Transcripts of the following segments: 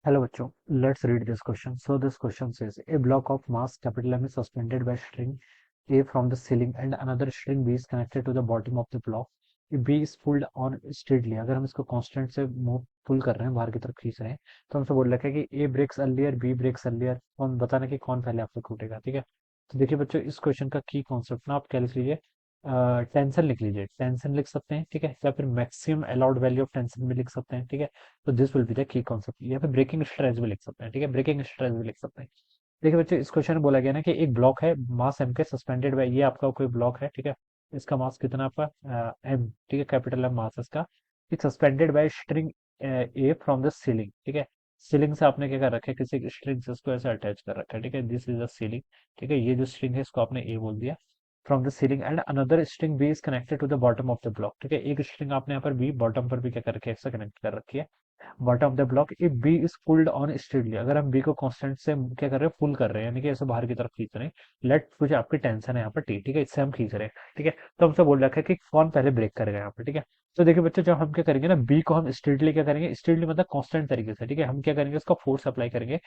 Hello बच्चों, let's read this question. So this question says a block of mass capital M is suspended by string A from the ceiling and another string B is connected to the bottom of the block. If B is pulled on steadily, अगर हम इसको constant से move पुल कर रहे हैं, बाहर की तरफ खींच रहे हैं, तो हमसे बोल रखा है कि A breaks earlier, B breaks earlier, कौन बताना कि कौन पहले आपको टूटेगा, ठीक है। तो देखिए बच्चों, इस क्वेश्चन का की कॉन्सेप्ट ना आप क्या लिख लीजिए, टेंशन लिख लीजिए, टेंशन लिख सकते हैं, ठीक है, या फिर maximum allowed value of tension भी लिख सकते हैं, ठीक है। तो this will be the key concept, या फिर ब्रेकिंग स्ट्रेस भी लिख सकते हैं, ठीक है, ब्रेकिंग स्ट्रेस भी लिख सकते हैं। देखिए बच्चों, इस क्वेश्चन में बोला गया ना कि एक ब्लॉक है, मास एम के, सस्पेंडेड बाय, ये आपका कोई ब्लॉक है, ठीक है। इसका मास कितना आपका एम, ठीक है, कैपिटल एम मास इसका। It suspended bye string A from the ceiling, ठीक है। सीलिंग से आपने क्या कर रखा है, किसी स्ट्रिंग से इसको ऐसे अटैच कर रखा है, ठीक है, दिस इज द सीलिंग, ठीक है। ये जो स्ट्रिंग है इसको आपने ए बोल दिया। From the ceiling and another string B is connected to the bottom of the block, ठीक है। एक स्ट्रिंग आपने यहाँ पर बी बॉटम पर भी क्या कर रखी है, कनेक्ट कर रखी है, bottom of the block. If B is pulled on steadily, अगर हम बी को कांस्टेंट से क्या कर रहे हैं, पुल कर रहे हैं, यानी कि ऐसे बाहर की तरफ खींच रहे हैं। लेट कुछ आपकी टेंशन है यहाँ पर टी, ठीक है, इससे हम खींच रहे हैं, ठीक है। तो हमसे बोल रखा है कि कौन पहले ब्रेक करेगा यहाँ पर, ठीक है। तो देखिए बच्चों, जब हम क्या करेंगे ना, बी को हम स्टेडली क्या करेंगे, स्टेडली मतलब कांस्टेंट तरीके से, ठीक है, हम क्या करेंगे, उसका फोर्स अप्लाई करेंगे।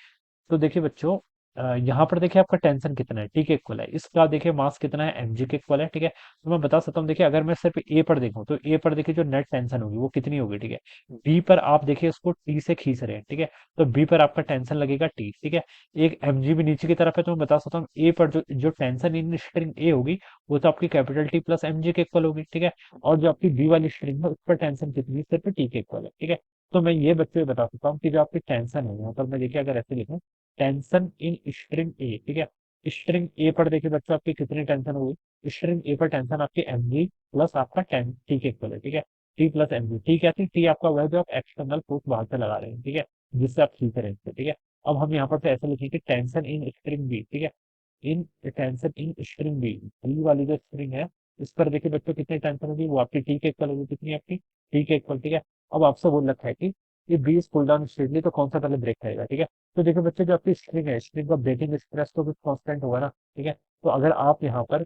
तो देखिए बच्चों, यहाँ पर देखिए आपका टेंशन कितना है, टी के इक्वल है, इसका देखिए मास कितना है, एमजी के इक्वल है, ठीक है। तो मैं बता सकता हूँ, देखिए अगर मैं सिर्फ ए पर देखूँ तो ए पर देखिए जो नेट टेंशन होगी वो कितनी होगी, ठीक है। बी पर आप देखिए इसको टी से खींच रहे हैं, ठीक है, तो बी पर आपका टेंशन लगेगा टी, ठीक है। एक एमजी भी नीचे की तरफ है, तो मैं बता सकता हूँ ए पर जो जो टेंशन इन स्ट्रिंग ए होगी वो तो आपकी कैपिटल टी प्लस एमजी के इक्वल होगी, ठीक है। और जो आपकी बी वाली स्ट्रिंग है उस पर टेंशन कितनी है, सिर्फ टी के इक्वल है, ठीक है। तो मैं ये बच्चों को बता सकता हूँ कि जो आपकी टेंशन है यहाँ पर, मैं देखिए अगर ऐसे लिखूं, टेंशन इन स्ट्रिंग ए, ठीक है। स्ट्रिंग ए पर देखिए बच्चों आपकी कितनी टेंशन होगी, स्ट्रिंग ए पर टेंशन आपकी एम जी प्लस आपका टेन टी के इक्वल है, ठीक है। T plus M G, T क्या थी, टी आपका वह जो आप एक्सटर्नल फोर्स बाहर से लगा रहे हैं, ठीक है, जिससे आप खींच रहे हैं, ठीक है। अब हम यहाँ पर से ऐसे लिखेंगे, टेंशन इन स्ट्रिंग बी, ठीक है, in tension in string B, B वाली जो स्ट्रिंग है इस पर देखिए बच्चों कितनी टेंशन होगी, वो आपकी टी के इक्वल होगी, कितनी आपकी टी के इक्वल, ठीक है। अब आपसे बोल रखा है कि ये B is pull down straightly, तो कौन सा पहले ब्रेक करेगा, ठीक है। तो देखो बच्चे, जो आपकी स्ट्रिंग है, स्ट्रिंग का ब्रेकिंग स्ट्रेस तो कुछ कांस्टेंट होगा ना, ठीक है। तो अगर आप यहाँ पर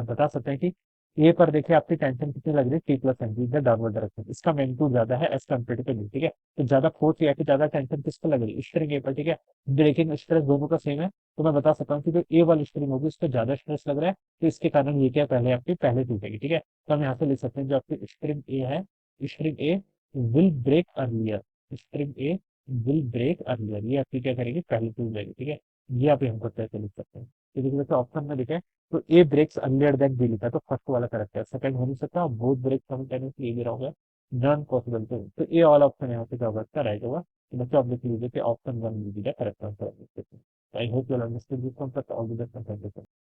बता सकते हैं कि ए पर देखिए आपकी टेंशन कितनी लग रही है, T plus M G downward direction, इसका मैग्नीट्यूड ज्यादा है एज कम्पेयर टू बी, ठीक है। तो ज्यादा फोर्स या फिर ज्यादा टेंशन किस पर लग रही है, स्ट्रिंग ए पर, ठीक है। ब्रेकिंग स्ट्रेस दोनों का सेम है, तो मैं बता सकता हूँ कि जो ए वाली स्ट्रिंग होगी उस पर ज्यादा स्ट्रेस लग रहा है, तो इसके कारण ये क्या पहले आपकी पहले टूटेगी, ठीक है। तो हम यहाँ से लिख सकते हैं, जो आपकी स्ट्रिंग ए है, string A will break earlier, string A will break earlier, ये आपकी क्या करेगी, पहले टूट जाएगी, ठीक है। ये आप यहाँ पर कैसे लिख सकते हैं, तो देखिए वैसे ऑप्शन में लिखे तो ए ब्रेक्स अर्लियर देन बी लिखा है, तो फर्स्ट वाला करेक्ट है, सेकंड हो नहीं सकता, बोथ ब्रेक साइमल्टेनियसली, ये भी रॉन्ग है, नॉन पॉसिबल। तो ए वाला ऑप्शन यहाँ पे क्या होगा, इसका राइट होगा। तो बच्चों आप लिख लीजिए कि option one will be the correct answer. I hope you understood this concept, all the best.